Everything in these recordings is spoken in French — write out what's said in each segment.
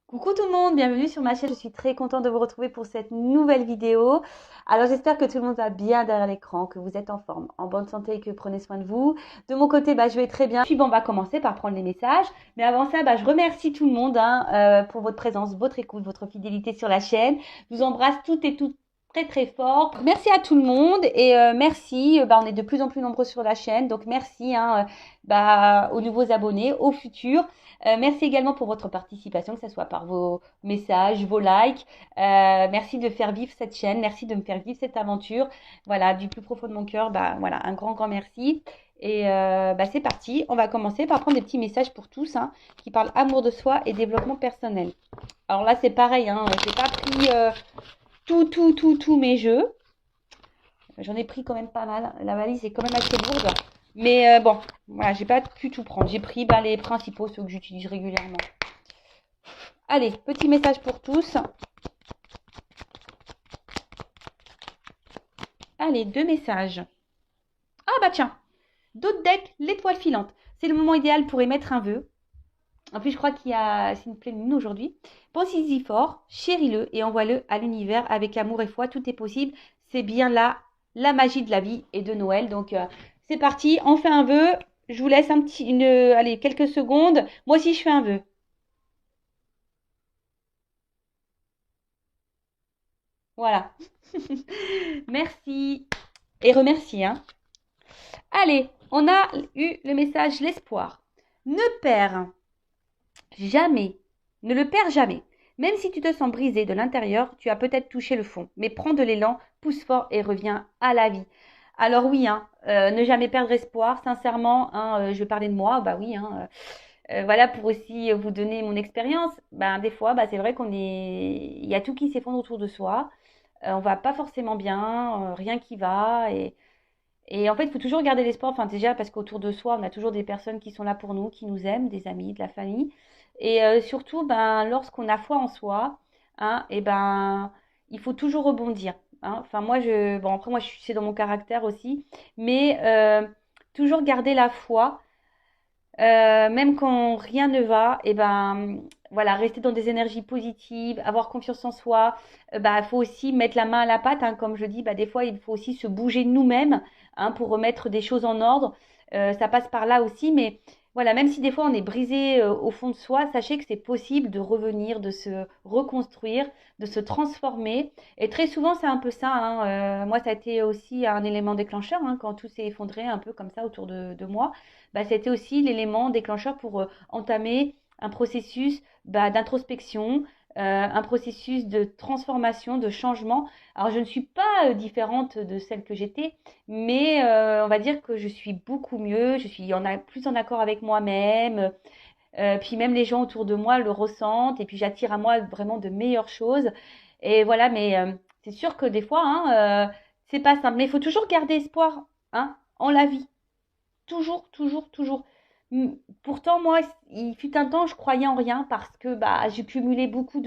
Coucou tout le monde, bienvenue sur ma chaîne. Je suis très contente de vous retrouver pour cette nouvelle vidéo. Alors j'espère que tout le monde va bien derrière l'écran, que vous êtes en forme, en bonne santé et que prenez soin de vous. De mon côté, je vais très bien. Puis on va commencer par prendre les messages. Mais avant ça, je remercie tout le monde pour votre présence, votre écoute, votre fidélité sur la chaîne. Je vous embrasse toutes et toutes très très fort. Merci à tout le monde et merci. On est de plus en plus nombreux sur la chaîne, donc merci aux nouveaux abonnés, aux futurs. Merci également pour votre participation, que ce soit par vos messages, vos likes. Merci de faire vivre cette chaîne, merci de me faire vivre cette aventure. Voilà, du plus profond de mon cœur, voilà, un grand, grand merci. Et c'est parti, on va commencer par prendre des petits messages pour tous qui parlent amour de soi et développement personnel. Alors là, c'est pareil, je n'ai pas pris tous mes jeux. J'en ai pris quand même pas mal. La valise est quand même assez lourde. Mais bon, voilà, j'ai pas pu tout prendre. J'ai pris les principaux, ceux que j'utilise régulièrement. Allez, petit message pour tous. Allez, 2 messages. Ah tiens, d'autres decks, l'étoile filante. C'est le moment idéal pour émettre un vœu. En plus, je crois c'est une pleine lune aujourd'hui. Pensez-y fort, chéris-le et envoie-le à l'univers avec amour et foi. Tout est possible. C'est bien là la magie de la vie et de Noël. Donc, c'est parti. On fait un vœu. Je vous laisse allez, quelques secondes. Moi aussi, je fais un vœu. Voilà. Merci. Et remercie, Allez, on a eu le message l'espoir. Ne perds jamais, ne le perds jamais. Même si tu te sens brisé de l'intérieur, tu as peut-être touché le fond. Mais prends de l'élan, pousse fort et reviens à la vie. Alors oui, ne jamais perdre espoir. Sincèrement, je vais parler de moi. Bah oui, voilà pour aussi vous donner mon expérience. Des fois, c'est vrai il y a tout qui s'effondre autour de soi. On va pas forcément bien, rien qui va et en fait, il faut toujours garder l'espoir. Enfin, déjà parce qu'autour de soi, on a toujours des personnes qui sont là pour nous, qui nous aiment, des amis, de la famille. Et surtout, lorsqu'on a foi en soi, et il faut toujours rebondir. Enfin, bon, après, c'est dans mon caractère aussi, mais toujours garder la foi, même quand rien ne va, voilà, rester dans des énergies positives, avoir confiance en soi. Faut aussi mettre la main à la pâte, comme je dis. Des fois, il faut aussi se bouger nous-mêmes, pour remettre des choses en ordre. Ça passe par là aussi, mais voilà, même si des fois on est brisé au fond de soi, sachez que c'est possible de revenir, de se reconstruire, de se transformer. Et très souvent, c'est un peu ça. Moi, ça a été aussi un élément déclencheur quand tout s'est effondré un peu comme ça autour de moi. C'était aussi l'élément déclencheur pour entamer un processus d'introspection, un processus de transformation, de changement. Alors, je ne suis pas différente de celle que j'étais, mais on va dire que je suis beaucoup mieux, je suis plus en accord avec moi-même, puis même les gens autour de moi le ressentent, et puis j'attire à moi vraiment de meilleures choses. Et voilà, mais c'est sûr que des fois, c'est pas simple, mais il faut toujours garder espoir en la vie. Toujours, toujours, toujours. Pourtant, moi, il fut un temps, je croyais en rien parce que j'ai cumulé beaucoup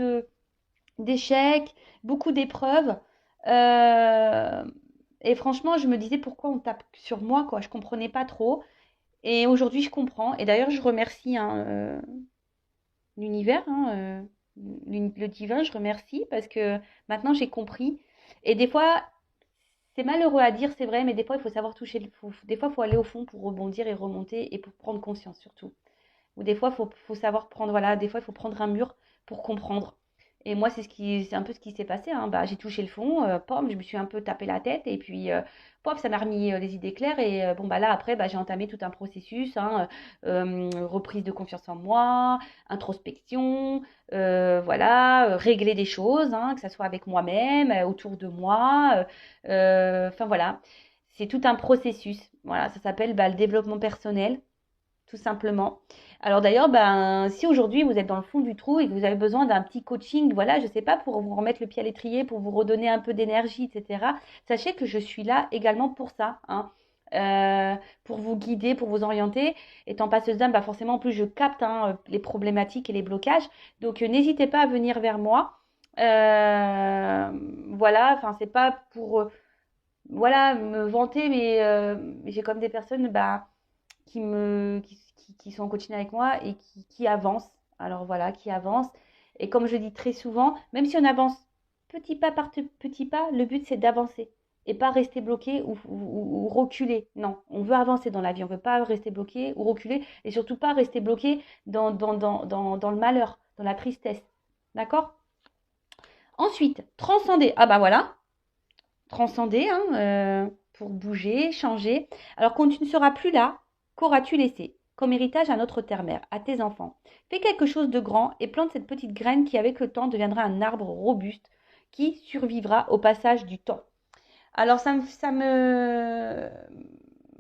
d'échecs, beaucoup d'épreuves. Euh, et franchement, je me disais pourquoi on tape sur moi, quoi. Je comprenais pas trop. Et aujourd'hui, je comprends. Et d'ailleurs, je remercie l'univers, le divin, je remercie parce que maintenant j'ai compris. Et des fois, c'est malheureux à dire, c'est vrai, mais des fois, il faut savoir toucher. Des fois, il faut aller au fond pour rebondir et remonter et pour prendre conscience surtout. Ou des fois, faut savoir prendre, voilà, des fois, il faut prendre un mur pour comprendre. Et moi, c'est un peu ce qui s'est passé. J'ai touché le fond, pom, je me suis un peu tapé la tête et puis, pop, ça m'a remis les idées claires. Et là, après, j'ai entamé tout un processus, reprise de confiance en moi, introspection, voilà, régler des choses, que ça soit avec moi-même, autour de moi. Enfin voilà, c'est tout un processus. Voilà, ça s'appelle le développement personnel tout simplement. Alors d'ailleurs, si aujourd'hui vous êtes dans le fond du trou et que vous avez besoin d'un petit coaching, voilà, je sais pas, pour vous remettre le pied à l'étrier, pour vous redonner un peu d'énergie, etc., sachez que je suis là également pour ça, pour vous guider, pour vous orienter. Étant passeuse d'âme, forcément, en plus, je capte les problématiques et les blocages. Donc, n'hésitez pas à venir vers moi. Voilà, enfin, c'est pas pour voilà, me vanter, mais j'ai comme des personnes qui sont en coaching avec moi et qui avancent. Alors voilà, qui avancent. Et comme je dis très souvent, même si on avance petit pas par petit pas, le but c'est d'avancer et pas rester bloqué ou reculer. Non, on veut avancer dans la vie, on ne veut pas rester bloqué ou reculer et surtout pas rester bloqué dans le malheur, dans la tristesse. D'accord? Ensuite, transcender. Ah bah voilà, transcender pour bouger, changer. Alors quand tu ne seras plus là, qu'auras-tu laissé comme héritage à notre terre-mère, à tes enfants? Fais quelque chose de grand et plante cette petite graine qui avec le temps deviendra un arbre robuste qui survivra au passage du temps. Alors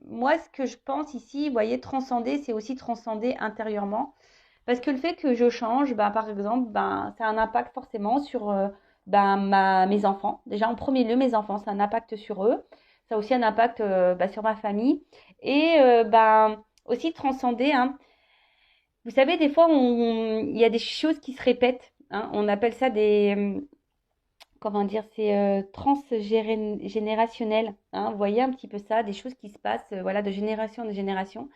moi ce que je pense ici, vous voyez, transcender, c'est aussi transcender intérieurement. Parce que le fait que je change, ben, par exemple, ben, ça a un impact forcément sur mes enfants. Déjà, en premier lieu, mes enfants, ça a un impact sur eux. Ça a aussi un impact sur ma famille. Et aussi transcender. Hein. Vous savez, des fois, il y a des choses qui se répètent. Hein. On appelle ça comment dire, c'est transgénérationnel. Hein. Vous voyez un petit peu ça, des choses qui se passent voilà, de génération en génération.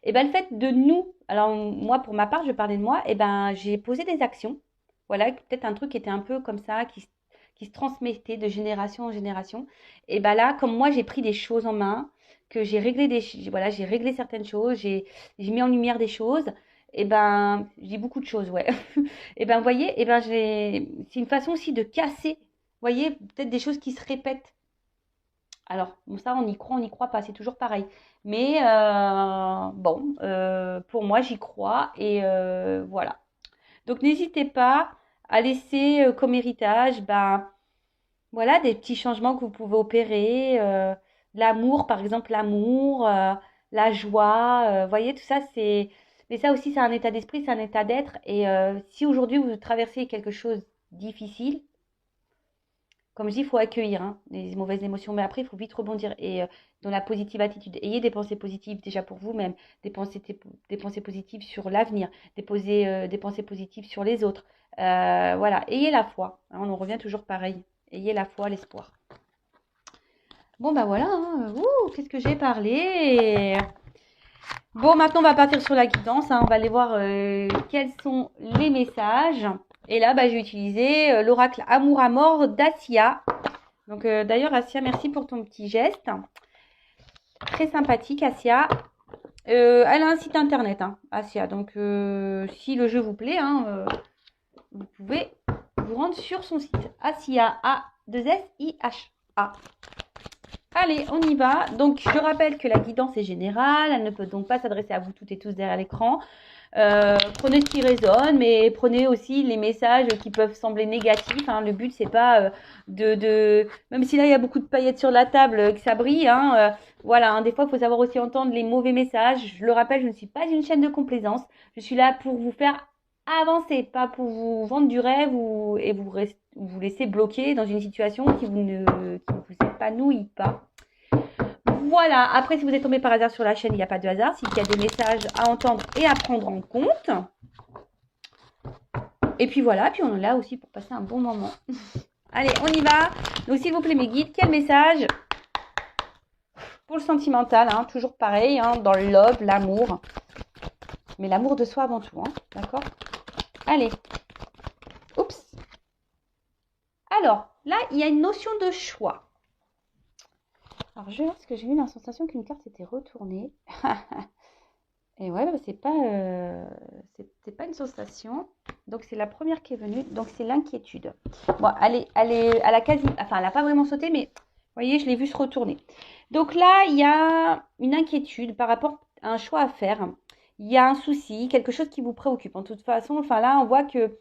Et ben le fait de nous, alors moi pour ma part, je parlais de moi, et ben j'ai posé des actions, voilà, peut-être un truc qui était un peu comme ça, qui se transmettait de génération en génération. Et ben là, comme moi j'ai pris des choses en main, que j'ai réglé voilà, j'ai réglé certaines choses, j'ai mis en lumière des choses, et ben j'ai beaucoup de choses, ouais. Et ben vous voyez, et ben c'est une façon aussi de casser, vous voyez, peut-être des choses qui se répètent. Alors, bon, ça, on n'y croit pas, c'est toujours pareil. Mais bon, pour moi, j'y crois et voilà. Donc, n'hésitez pas à laisser comme héritage, ben, voilà, des petits changements que vous pouvez opérer. L'amour, par exemple, l'amour, la joie, vous voyez, tout ça, c'est... Mais ça aussi, c'est un état d'esprit, c'est un état d'être. Et si aujourd'hui, vous traversez quelque chose de difficile, comme je dis, il faut accueillir les mauvaises émotions, mais après, il faut vite rebondir. Et dans la positive attitude, ayez des pensées positives déjà pour vous-même, des pensées positives sur l'avenir, des pensées positives sur les autres. Voilà, ayez la foi. Hein, on en revient toujours pareil. Ayez la foi, l'espoir. Bon, bah voilà. Hein. Qu'est-ce que j'ai parlé? Bon, maintenant, on va partir sur la guidance. Hein. On va aller voir quels sont les messages. Et là, bah, j'ai utilisé l'oracle Amour à mort d'Assia. Donc, d'ailleurs, Assia, merci pour ton petit geste. Très sympathique, Assia. Elle a un site internet, hein, Assia. Donc, si le jeu vous plaît, vous pouvez vous rendre sur son site. Assia, A-2-S-I-H-A. Allez, on y va. Donc, je rappelle que la guidance est générale. Elle ne peut donc pas s'adresser à vous toutes et tous derrière l'écran. Prenez ce qui résonne, mais prenez aussi les messages qui peuvent sembler négatifs. Hein. Le but, c'est pas même si là, il y a beaucoup de paillettes sur la table, que ça brille. Voilà, des fois, il faut savoir aussi entendre les mauvais messages. Je le rappelle, je ne suis pas une chaîne de complaisance. Je suis là pour vous faire avancer, pas pour vous vendre du rêve et vous laisser bloquer dans une situation qui ne vous épanouit pas. Voilà, après si vous êtes tombé par hasard sur la chaîne, il n'y a pas de hasard, s'il y a des messages à entendre et à prendre en compte. Et puis voilà, puis on est là aussi pour passer un bon moment. Allez, on y va. Donc s'il vous plaît mes guides, quel message pour le sentimental, toujours pareil, dans le love, l'amour. Mais l'amour de soi avant tout, d'accord? Allez. Oups. Alors, là, il y a une notion de choix. Alors, je vais voir ce que j'ai eu la sensation qu'une carte s'était retournée. Et ouais, c'est pas une sensation. Donc, c'est la première qui est venue. Donc, c'est l'inquiétude. Bon, elle a quasi... Enfin, elle n'a pas vraiment sauté, mais vous voyez, je l'ai vue se retourner. Donc là, il y a une inquiétude par rapport à un choix à faire. Il y a un souci, quelque chose qui vous préoccupe. En toute façon, enfin là, on voit que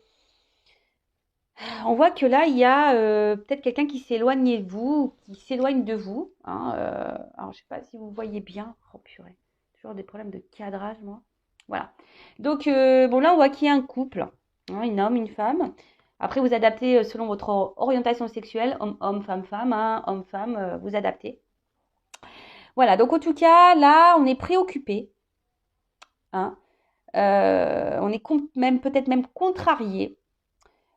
là, il y a peut-être quelqu'un qui s'éloigne de vous, qui s'éloigne de vous. Alors, je sais pas si vous voyez bien. Oh purée, toujours des problèmes de cadrage, moi. Voilà. Donc, bon, là, on voit qu'il y a un couple, un homme, une femme. Après, vous adaptez selon votre orientation sexuelle, homme, femme, homme-femme, vous adaptez. Voilà, donc en tout cas, là, on est préoccupé. On est peut-être même contrarié.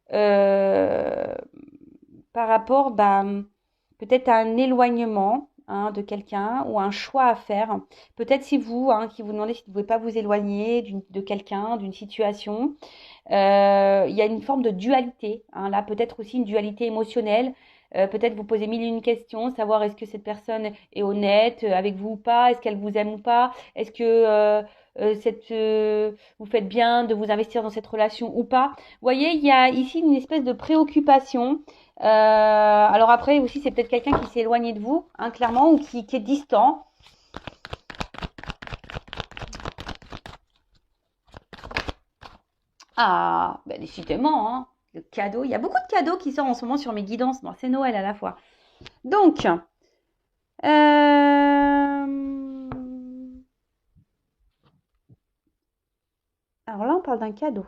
Par rapport peut-être à un éloignement de quelqu'un ou un choix à faire. Peut-être si vous, qui vous demandez si vous ne pouvez pas vous éloigner de quelqu'un, d'une situation. Il y a une forme de dualité, hein, là peut-être aussi une dualité émotionnelle. Peut-être vous posez mille et une questions, savoir est-ce que cette personne est honnête avec vous ou pas, est-ce qu'elle vous aime ou pas, est-ce que vous faites bien de vous investir dans cette relation ou pas. Vous voyez, il y a ici une espèce de préoccupation. Alors après aussi, c'est peut-être quelqu'un qui s'est éloigné de vous, hein, clairement, ou qui est distant. Ah, ben décidément, hein, le cadeau. Il y a beaucoup de cadeaux qui sortent en ce moment sur mes guidances. Bon, c'est Noël à la fois. Donc, alors là, on parle d'un cadeau.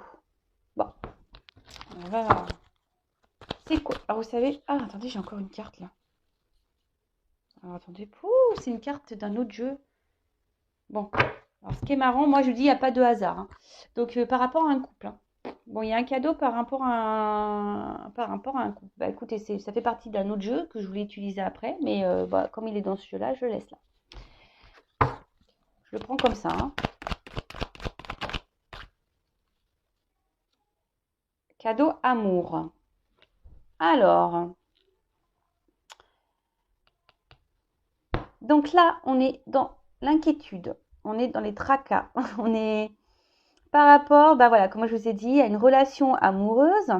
Bon, on va. C'est quoi? Alors, vous savez. Ah, attendez, j'ai encore une carte là. Alors, attendez. Pouh, c'est une carte d'un autre jeu. Bon, alors ce qui est marrant, moi je dis il n'y a pas de hasard, hein. Donc, par rapport à un couple, hein. Bon, il y a un cadeau par rapport à un couple. Bah écoutez, ça fait partie d'un autre jeu que je voulais utiliser après, mais bah, comme il est dans ce jeu-là, je le laisse là. Je le prends comme ça, hein. Cadeau amour. Alors, donc là, on est dans l'inquiétude, on est dans les tracas, on est par rapport, bah voilà, comme je vous ai dit, à une relation amoureuse.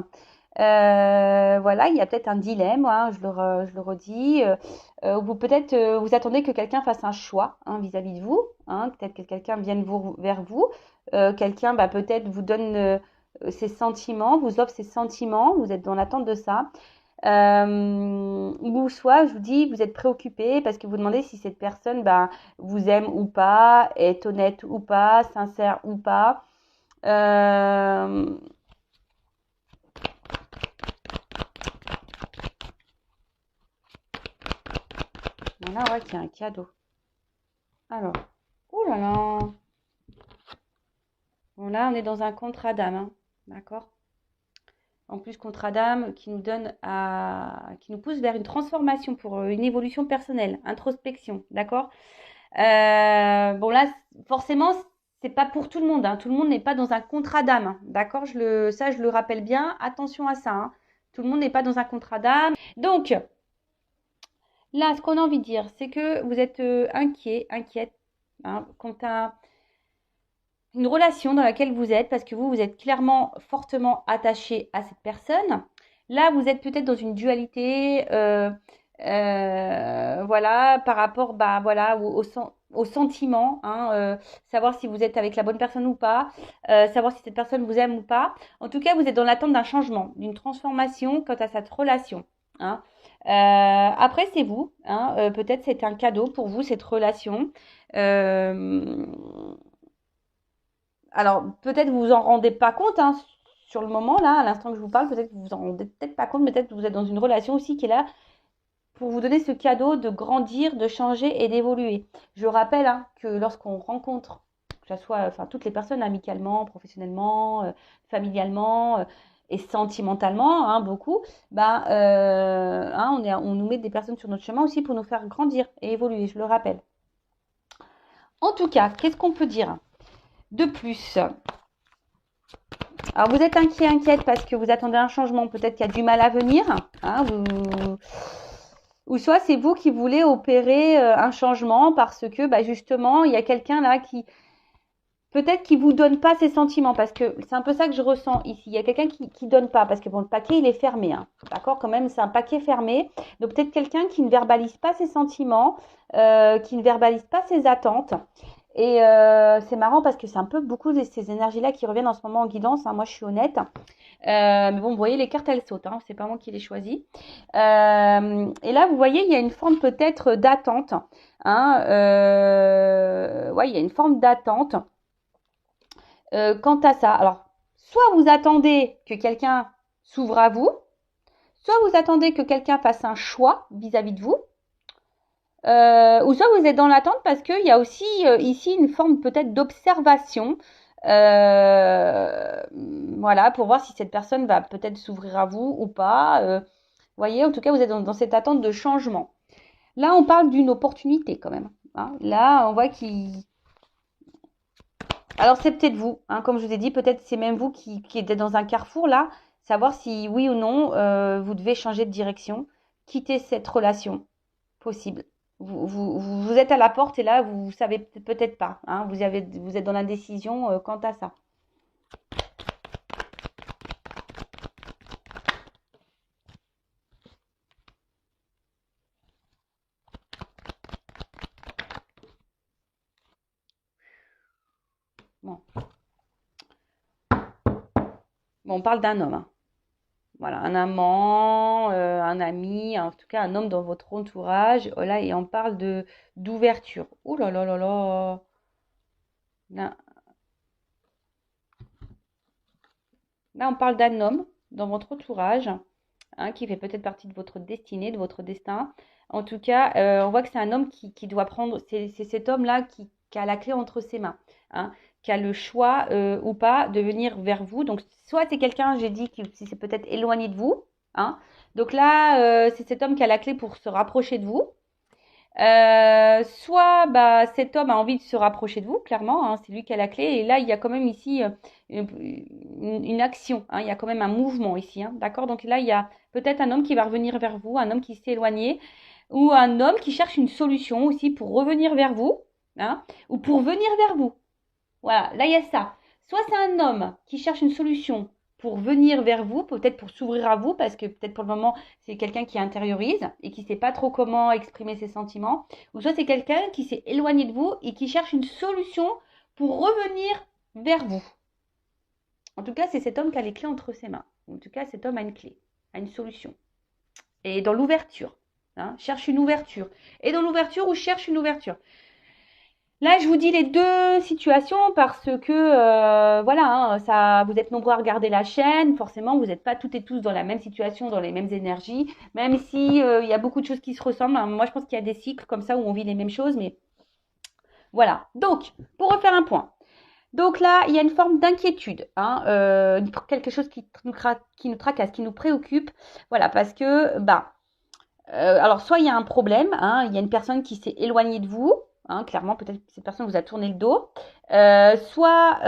Voilà, il y a peut-être un dilemme, hein, je le redis. Vous peut-être vous attendez que quelqu'un fasse un choix, hein, vis-à-vis de vous, hein, peut-être que quelqu'un vienne vers vous, quelqu'un bah, peut-être vous donne ses sentiments, vous offre ses sentiments, vous êtes dans l'attente de ça. Ou soit, je vous dis, vous êtes préoccupé parce que vous demandez si cette personne bah, vous aime ou pas, est honnête ou pas, sincère ou pas. Voilà, on voit qu'il y a un cadeau. Alors, oh là là. Bon, là, on est dans un contrat d'âme, hein, d'accord? En plus, contrat d'âme qui nous donne qui nous pousse vers une transformation pour une évolution personnelle, introspection, d'accord? Bon là, forcément, c'est pas pour tout le monde, hein. Tout le monde n'est pas dans un contrat d'âme, hein, d'accord? Ça, je le rappelle bien. Attention à ça, hein. Tout le monde n'est pas dans un contrat d'âme. Donc, là, ce qu'on a envie de dire, c'est que vous êtes inquiète, hein, quant à une relation dans laquelle vous êtes, parce que vous êtes clairement fortement attaché à cette personne. Là, vous êtes peut-être dans une dualité, voilà, par rapport, bah, voilà, au sentiment, hein, savoir si vous êtes avec la bonne personne ou pas, savoir si cette personne vous aime ou pas. En tout cas, vous êtes dans l'attente d'un changement, d'une transformation quant à cette relation, hein. Après, c'est vous, hein, peut-être c'est un cadeau pour vous, cette relation. Euh, alors, peut-être vous vous en rendez pas compte, hein, sur le moment, là, à l'instant que je vous parle, peut-être que vous vous en rendez peut-être pas compte, peut-être que vous êtes dans une relation aussi qui est là pour vous donner ce cadeau de grandir, de changer et d'évoluer. Je rappelle, hein, que lorsqu'on rencontre, que ce soit enfin, toutes les personnes amicalement, professionnellement, familialement et sentimentalement, hein, beaucoup, bah, hein, on nous met des personnes sur notre chemin aussi pour nous faire grandir et évoluer, je le rappelle. En tout cas, qu'est-ce qu'on peut dire de plus? Alors, vous êtes inquiète parce que vous attendez un changement. Peut-être qu'il y a du mal à venir, hein, ou soit c'est vous qui voulez opérer un changement parce que bah, justement, il y a quelqu'un là qui peut-être qui vous donne pas ses sentiments parce que c'est un peu ça que je ressens ici. Il y a quelqu'un qui donne pas parce que bon, le paquet il est fermé, hein, d'accord, quand même, c'est un paquet fermé. Donc peut-être quelqu'un qui ne verbalise pas ses sentiments, qui ne verbalise pas ses attentes. Et c'est marrant parce que c'est un peu beaucoup de ces énergies-là qui reviennent en ce moment en guidance, hein. Moi, je suis honnête. Mais bon, vous voyez, les cartes, elles sautent, hein. C'est pas moi qui les choisis. Et là, vous voyez, il y a une forme peut-être d'attente, hein. Ouais, il y a une forme d'attente quant à ça. Alors, soit vous attendez que quelqu'un s'ouvre à vous, soit vous attendez que quelqu'un fasse un choix vis-à-vis de vous. Ou soit vous êtes dans l'attente parce qu'il y a aussi ici une forme peut-être d'observation. Voilà, pour voir si cette personne va peut-être s'ouvrir à vous ou pas. Voyez, en tout cas, vous êtes dans cette attente de changement. Là, on parle d'une opportunité quand même, hein. Là, on voit qu'il Alors, c'est peut-être vous, hein, comme je vous ai dit, peut-être c'est même vous qui êtes dans un carrefour là, savoir si oui ou non vous devez changer de direction, quitter cette relation possible. Vous êtes à la porte et là, vous savez peut-être pas, hein, vous êtes dans l'indécision quant à ça. Bon, bon on parle d'un homme, hein. Voilà, un amant, un ami, en tout cas un homme dans votre entourage. Oh là, et on parle de d'ouverture. Ouh là là là là. Là, là, on parle d'un homme dans votre entourage, hein, qui fait peut-être partie de votre destinée, de votre destin. En tout cas, on voit que c'est un homme qui doit prendre, c'est cet homme-là qui a la clé entre ses mains, hein, qui a le choix ou pas de venir vers vous. Donc, soit c'est quelqu'un, j'ai dit, qui c'est peut-être éloigné de vous, hein. Donc là, c'est cet homme qui a la clé pour se rapprocher de vous. Soit bah, cet homme a envie de se rapprocher de vous, clairement, hein, c'est lui qui a la clé. Et là, il y a quand même ici une action, hein, il y a quand même un mouvement ici, hein, d'accord? Donc là, il y a peut-être un homme qui va revenir vers vous, un homme qui s'est éloigné, ou un homme qui cherche une solution aussi pour revenir vers vous, hein, ou pour venir vers vous. Voilà, là il y a ça. Soit c'est un homme qui cherche une solution pour venir vers vous, peut-être pour s'ouvrir à vous, parce que peut-être pour le moment c'est quelqu'un qui intériorise et qui ne sait pas trop comment exprimer ses sentiments. Ou soit c'est quelqu'un qui s'est éloigné de vous et qui cherche une solution pour revenir vers vous. En tout cas, c'est cet homme qui a les clés entre ses mains. En tout cas, cet homme a une clé, a une solution. Et dans l'ouverture, hein, cherche une ouverture. Et dans l'ouverture ou cherche une ouverture. Là, je vous dis les deux situations parce que voilà, hein, ça, vous êtes nombreux à regarder la chaîne. Forcément, vous n'êtes pas toutes et tous dans la même situation, dans les mêmes énergies. Même si il y a beaucoup de choses qui se ressemblent, hein. Moi, je pense qu'il y a des cycles comme ça où on vit les mêmes choses, mais voilà. Donc, pour refaire un point. Donc là, il y a une forme d'inquiétude, hein, quelque chose qui nous tracasse, qui nous préoccupe. Voilà, parce que bah alors, soit il y a un problème, hein, il y a une personne qui s'est éloignée de vous, hein, clairement, peut-être que cette personne vous a tourné le dos, soit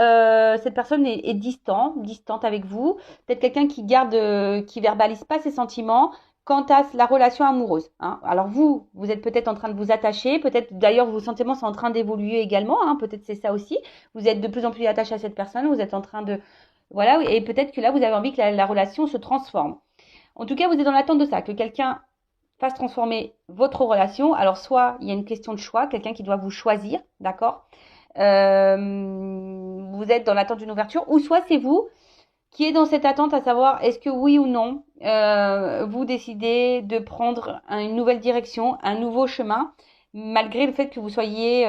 cette personne est distante avec vous, peut-être quelqu'un qui verbalise pas ses sentiments quant à la relation amoureuse, hein. Alors vous êtes peut-être en train de vous attacher, peut-être d'ailleurs vos sentiments sont en train d'évoluer également, hein, peut-être c'est ça aussi, vous êtes de plus en plus attaché à cette personne, vous êtes en train de, voilà, et peut-être que là vous avez envie que la relation se transforme. En tout cas, vous êtes dans l'attente de ça, que quelqu'un fasse transformer votre relation. Alors, soit il y a une question de choix, quelqu'un qui doit vous choisir, d'accord? Vous êtes dans l'attente d'une ouverture, ou soit c'est vous qui êtes dans cette attente à savoir est-ce que oui ou non, vous décidez de prendre une nouvelle direction, un nouveau chemin, malgré le fait que vous soyez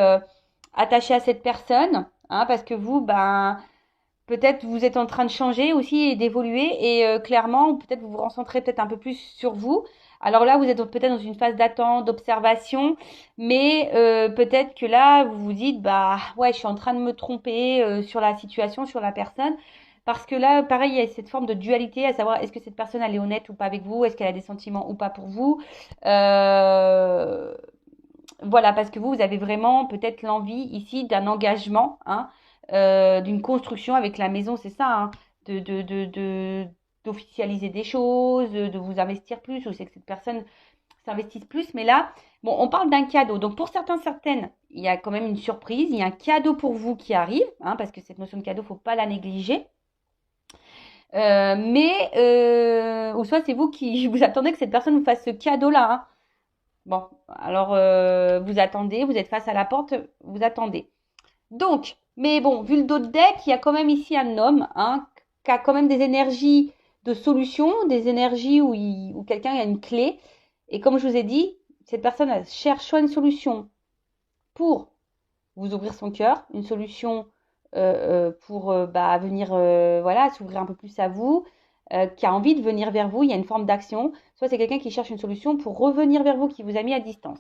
attaché à cette personne, hein, parce que vous, ben, peut-être vous êtes en train de changer aussi et d'évoluer et clairement, peut-être vous vous concentrez peut-être un peu plus sur vous. Alors là, vous êtes peut-être dans une phase d'attente, d'observation, mais peut-être que là, vous vous dites, bah ouais, je suis en train de me tromper sur la situation, sur la personne. Parce que là, pareil, il y a cette forme de dualité, à savoir est-ce que cette personne, elle est honnête ou pas avec vous, est-ce qu'elle a des sentiments ou pas pour vous. Euh, voilà, parce que vous avez vraiment peut-être l'envie ici d'un engagement, hein, d'une construction avec la maison, c'est ça, hein, d'officialiser des choses, de vous investir plus, ou c'est que cette personne s'investisse plus. Mais là, bon, on parle d'un cadeau. Donc pour certaines, il y a quand même une surprise, il y a un cadeau pour vous qui arrive, hein, parce que cette notion de cadeau, faut pas la négliger. Ou soit c'est vous qui vous attendez que cette personne vous fasse ce cadeau-là, hein. Bon, alors vous attendez, vous êtes face à la porte, vous attendez. Donc, mais bon, vu le dos de deck, il y a quand même ici un homme, hein, qui a quand même des énergies de solution, des énergies où quelqu'un a une clé. Et comme je vous ai dit, cette personne elle cherche soit une solution pour vous ouvrir son cœur, une solution pour bah, venir voilà, s'ouvrir un peu plus à vous, qui a envie de venir vers vous, il y a une forme d'action, soit c'est quelqu'un qui cherche une solution pour revenir vers vous, qui vous a mis à distance.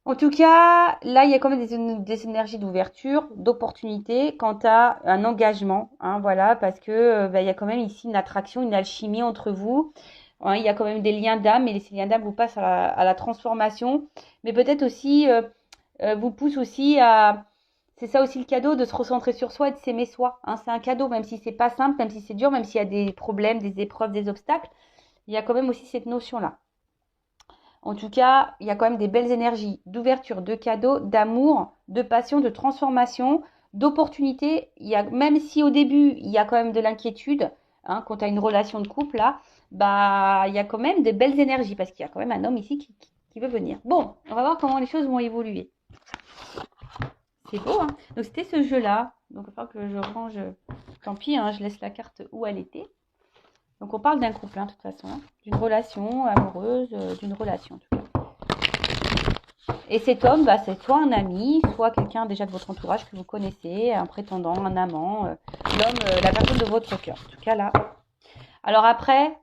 En tout cas, là, il y a quand même des énergies d'ouverture, d'opportunité quant à un engagement, hein, voilà, parce que bah, il y a quand même ici une attraction, une alchimie entre vous, hein, il y a quand même des liens d'âme, et ces liens d'âme vous passent à la transformation, mais peut-être aussi vous poussent aussi C'est ça aussi le cadeau, de se recentrer sur soi et de s'aimer soi. Hein. C'est un cadeau, même si c'est pas simple, même si c'est dur, même s'il y a des problèmes, des épreuves, des obstacles. Il y a quand même aussi cette notion-là. En tout cas, il y a quand même des belles énergies d'ouverture, de cadeaux, d'amour, de passion, de transformation, d'opportunité. Même si au début, il y a quand même de l'inquiétude, hein, quand tu as une relation de couple, là, bah, il y a quand même des belles énergies parce qu'il y a quand même un homme ici qui veut venir. Bon, on va voir comment les choses vont évoluer. C'est beau, hein. Donc, c'était ce jeu-là. Donc, il va falloir que je range. Tant pis, hein, je laisse la carte où elle était. Donc, on parle d'un couple, hein, de toute façon. Hein, d'une relation amoureuse, d'une relation, en tout cas. Et cet homme, bah, c'est soit un ami, soit quelqu'un déjà de votre entourage que vous connaissez, un prétendant, un amant, l'homme, la personne de votre cœur. En tout cas, là. Alors après,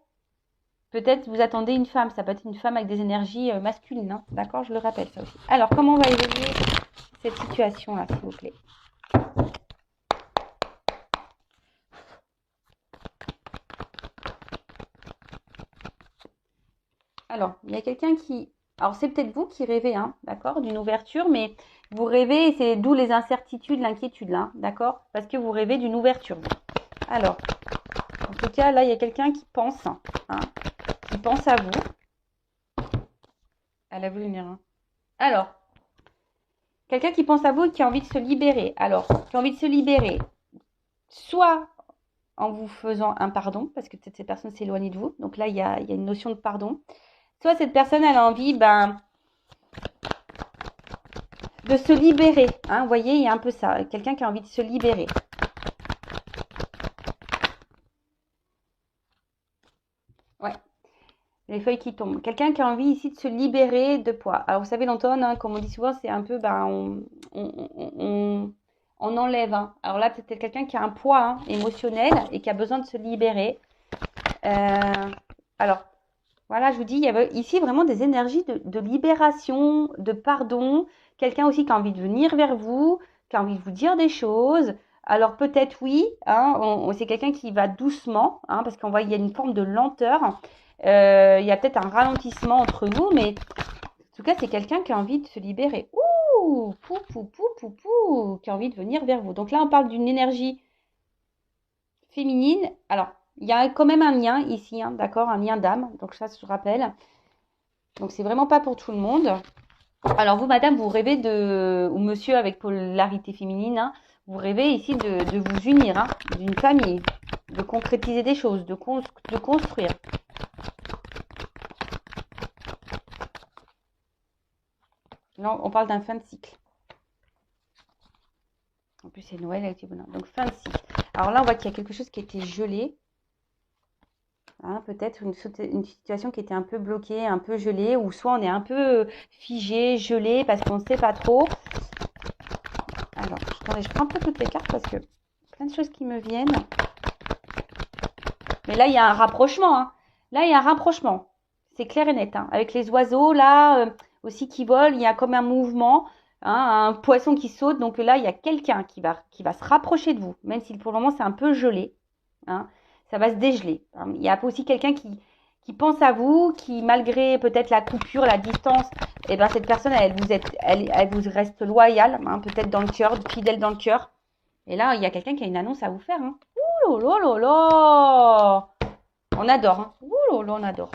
peut-être vous attendez une femme. Ça peut être une femme avec des énergies masculines. Hein, d'accord, je le rappelle, ça aussi. Alors, comment on va évoluer cette situation-là, s'il vous plaît? Alors, il y a quelqu'un qui... Alors, c'est peut-être vous qui rêvez, hein, d'accord, d'une ouverture, mais vous rêvez, et c'est d'où les incertitudes, l'inquiétude, là, d'accord, parce que vous rêvez d'une ouverture. Alors, en tout cas, là, il y a quelqu'un qui pense à vous. Elle a voulu venir, hein. Alors, quelqu'un qui pense à vous et qui a envie de se libérer. Alors, qui a envie de se libérer, soit en vous faisant un pardon, parce que peut-être cette personne s'est éloignée de vous. Donc là, il y a une notion de pardon. Soit cette personne, elle a envie de se libérer. Hein, vous voyez, il y a un peu ça. Quelqu'un qui a envie de se libérer. Ouais, les feuilles qui tombent. Quelqu'un qui a envie ici de se libérer de poids. Alors, vous savez, l'automne, hein, comme on dit souvent, c'est un peu, on enlève. Hein. Alors là, peut-être quelqu'un qui a un poids émotionnel et qui a besoin de se libérer. Alors, voilà, je vous dis, il y avait ici vraiment des énergies de libération, de pardon. Quelqu'un aussi qui a envie de venir vers vous, qui a envie de vous dire des choses. Alors peut-être oui, hein, c'est quelqu'un qui va doucement, hein, parce qu'on voit qu'il y a une forme de lenteur. Il y a peut-être un ralentissement entre vous, mais en tout cas, c'est quelqu'un qui a envie de se libérer. Ouh, pou, pou, pou, pou, pou, qui a envie de venir vers vous. Donc là, on parle d'une énergie féminine. Alors, il y a quand même un lien ici, hein, d'accord, un lien d'âme. Donc ça, je rappelle. Donc c'est vraiment pas pour tout le monde. Alors vous, madame, vous rêvez ou monsieur avec polarité féminine, hein, vous rêvez ici de vous unir, hein, d'une famille, de concrétiser des choses, de construire. Là, on parle d'un fin de cycle. En plus, c'est Noël avec les bonheurs. Donc fin de cycle. Alors là, on voit qu'il y a quelque chose qui a été gelé. Hein, peut-être une situation qui était un peu bloquée, un peu gelée, ou soit on est un peu figé, gelé, parce qu'on ne sait pas trop. Alors, attendez, je prends un peu toutes les cartes parce que plein de choses qui me viennent. Mais là, il y a un rapprochement. Hein. Là, il y a un rapprochement. C'est clair et net. Hein. Avec les oiseaux, là, aussi qui volent, il y a comme un mouvement, hein, un poisson qui saute. Donc là, il y a quelqu'un qui va se rapprocher de vous, même si pour le moment, c'est un peu gelé. Hein. Ça va se dégeler. Il y a aussi quelqu'un qui pense à vous, qui malgré peut-être la coupure, la distance, eh ben cette personne, elle vous reste loyale, hein, peut-être dans le cœur, fidèle dans le cœur. Et là, il y a quelqu'un qui a une annonce à vous faire. Hein. Ouh là là là là, on adore. Hein. Ouh là là, on adore.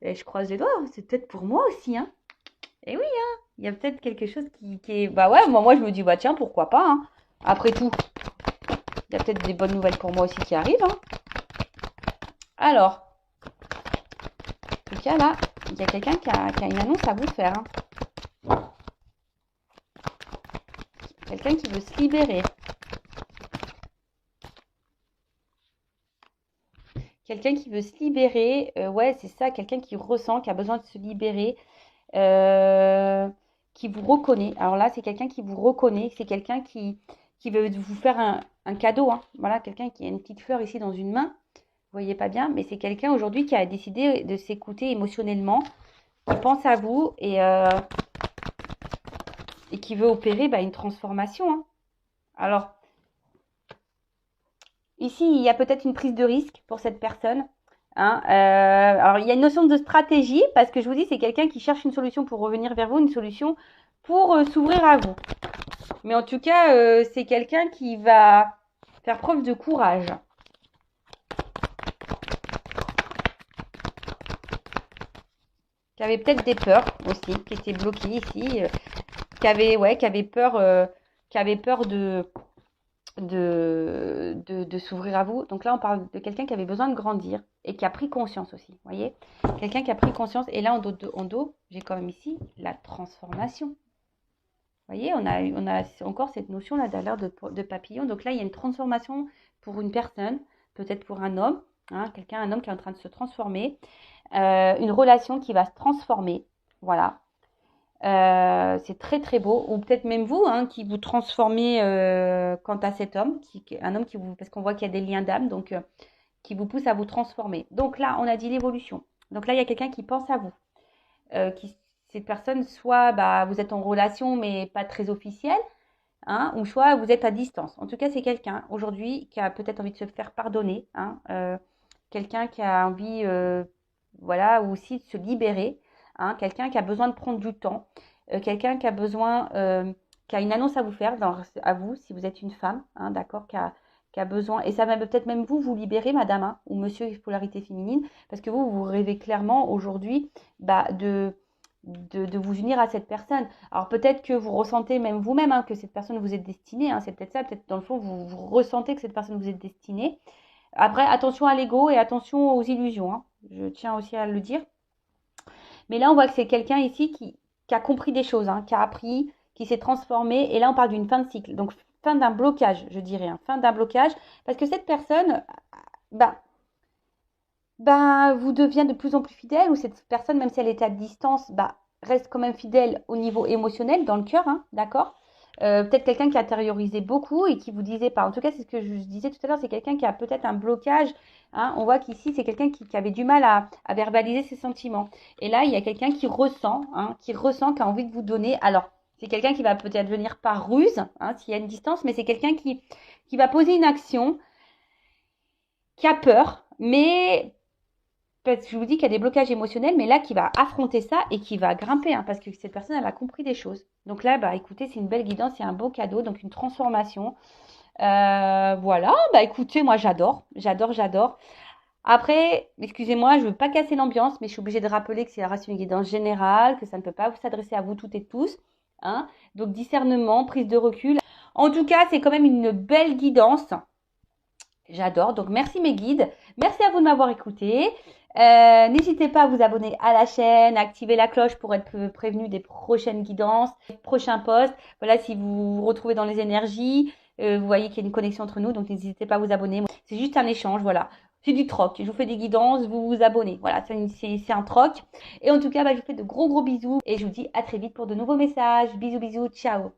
Et je croise les doigts, c'est peut-être pour moi aussi. Hein. Et oui, hein, il y a peut-être quelque chose qui est... Bah ouais, moi je me dis, bah tiens, pourquoi pas. Hein. Après tout. Il y a peut-être des bonnes nouvelles pour moi aussi qui arrivent. Hein. Alors, en tout cas là, il y a quelqu'un qui a une annonce à vous faire. Hein. Quelqu'un qui veut se libérer. Quelqu'un qui veut se libérer. Ouais, c'est ça, quelqu'un qui ressent, qui a besoin de se libérer. Qui vous reconnaît. Alors là, c'est quelqu'un qui vous reconnaît. C'est quelqu'un qui veut vous faire un cadeau. Hein. Voilà, quelqu'un qui a une petite fleur ici dans une main. Vous voyez pas bien, mais c'est quelqu'un aujourd'hui qui a décidé de s'écouter émotionnellement, qui pense à vous et qui veut opérer une transformation. Hein. Alors, ici, il y a peut-être une prise de risque pour cette personne. Hein. Alors, il y a une notion de stratégie, parce que je vous dis, c'est quelqu'un qui cherche une solution pour revenir vers vous, une solution pour s'ouvrir à vous. Mais en tout cas, c'est quelqu'un qui va faire preuve de courage. Qui avait peut-être des peurs aussi, qui étaient bloquées ici, qui avait peur, de s'ouvrir à vous. Donc là, on parle de quelqu'un qui avait besoin de grandir et qui a pris conscience aussi. Vous voyez, quelqu'un qui a pris conscience. Et là, en dos, j'ai quand même ici la transformation. Vous voyez, on a encore cette notion-là d'ailleurs de papillon. Donc là, il y a une transformation pour une personne, peut-être pour un homme, hein, un homme qui est en train de se transformer, une relation qui va se transformer. Voilà. C'est très très beau. Ou peut-être même vous, hein, qui vous transformez quant à cet homme, un homme qui vous, parce qu'on voit qu'il y a des liens d'âme, donc qui vous pousse à vous transformer. Donc là, on a dit l'évolution. Donc là, il y a quelqu'un qui pense à vous, cette personne, soit vous êtes en relation mais pas très officielle, hein, ou soit vous êtes à distance. En tout cas, c'est quelqu'un aujourd'hui qui a peut-être envie de se faire pardonner, hein, quelqu'un qui a envie, voilà, aussi de se libérer, hein, quelqu'un qui a besoin de prendre du temps, quelqu'un qui a besoin, qui a une annonce à vous faire, à vous, si vous êtes une femme, hein, d'accord, qui a besoin, et ça va peut-être même vous libérer, madame, hein, ou monsieur polarité féminine, parce que vous rêvez clairement aujourd'hui de vous unir à cette personne. Alors peut-être que vous ressentez même vous-même, hein, que cette personne vous est destinée, hein, c'est peut-être ça, peut-être dans le fond vous ressentez que cette personne vous est destinée. Après, attention à l'ego et attention aux illusions, hein, je tiens aussi à le dire. Mais là, on voit que c'est quelqu'un ici qui a compris des choses, hein, qui a appris, qui s'est transformé. Et là, on parle d'une fin de cycle. Donc, fin d'un blocage, je dirais. Hein, fin d'un blocage. Parce que cette personne, vous devient de plus en plus fidèle. Ou cette personne, même si elle est à distance, reste quand même fidèle au niveau émotionnel, dans le cœur. Hein, d'accord. Peut-être quelqu'un qui a intériorisé beaucoup et qui vous disait pas. En tout cas, c'est ce que je disais tout à l'heure, c'est quelqu'un qui a peut-être un blocage. Hein. On voit qu'ici, c'est quelqu'un qui avait du mal à verbaliser ses sentiments. Et là, il y a quelqu'un qui ressent, hein, qui a envie de vous donner. Alors, c'est quelqu'un qui va peut-être venir par ruse, hein, s'il y a une distance, mais c'est quelqu'un qui va poser une action, qui a peur, mais parce que je vous dis qu'il y a des blocages émotionnels, mais là, qui va affronter ça et qui va grimper, hein, parce que cette personne, elle a compris des choses. Donc là, écoutez, c'est une belle guidance, c'est un beau cadeau, donc une transformation. Voilà, écoutez, moi, j'adore. Après, excusez-moi, je ne veux pas casser l'ambiance, mais je suis obligée de rappeler que ça reste une guidance générale, que ça ne peut pas s'adresser à vous toutes et tous. Hein. Donc, discernement, prise de recul. En tout cas, c'est quand même une belle guidance. J'adore. Donc, merci mes guides. Merci à vous de m'avoir écouté. N'hésitez pas à vous abonner à la chaîne, à activer la cloche pour être prévenu des prochaines guidances, des prochains posts. Voilà, si vous vous retrouvez dans les énergies, vous voyez qu'il y a une connexion entre nous, donc n'hésitez pas à vous abonner. C'est juste un échange, voilà. C'est du troc. Je vous fais des guidances, vous vous abonnez. Voilà, c'est un troc. Et en tout cas, je vous fais de gros bisous et je vous dis à très vite pour de nouveaux messages. Bisous, ciao.